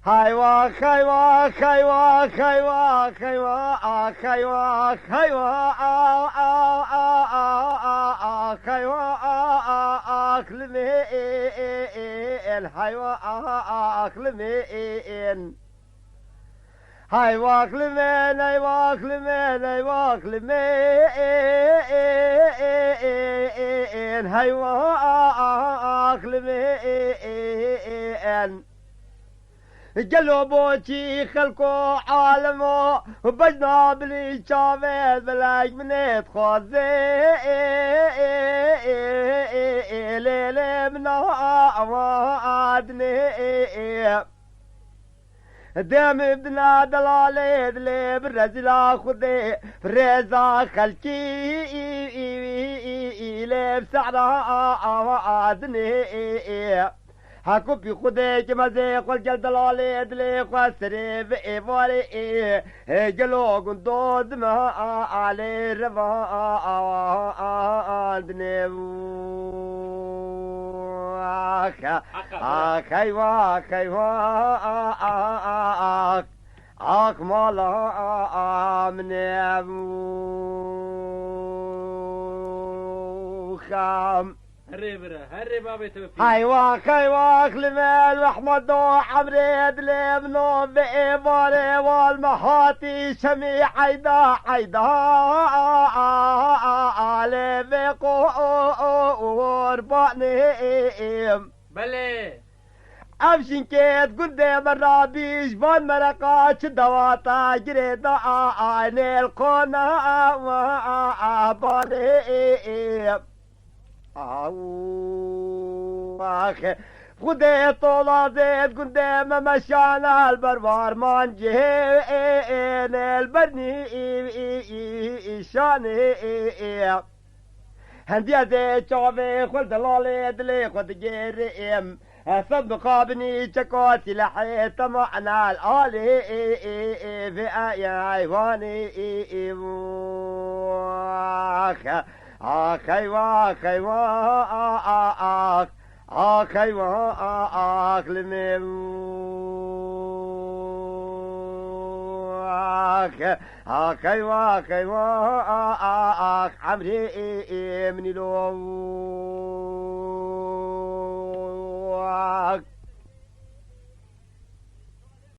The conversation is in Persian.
حيوا خيوا خيوا خيوا خيوا خيوا خيوا خيوا أخلمين حيوا أخلمين حيوا أخلمين حيوا أخلمين حيوا أخلمين حيوا أخلمين قلبوتي خلقو عالمو بجنا بلي شافيت بلاج منيت خوزي ليلي منا وادني دم ابدنا دلالي دلي برزلا خدي فريزا خلقي لي بسعرا وادني حكو بي خودي كما زي قول جل دلالي دلي خسري في إيفاري جلو قندو دما علي رفا دني خيوا خيوا مالا من خام هري بابي توفيق حيوا خيوا خلمال محمد وحمريد لمنو بإيباري والمحاتي شمي حيدا حيدا لبقو وربانيم بلي أمشين كيت قدام الرابيش بان مرقاتش دواتا جريدا عين القنا وباريم خدي طولا زيد قدام مشانا البروار مانجين البرني شاني هندي زيد شوفي خل دلالي دلي خد جيريم صدق قابني شكوتي لحيت معنا الآلي في أيواني خيوا خيوا خيوا لمن خيوا خيوا عمري من لو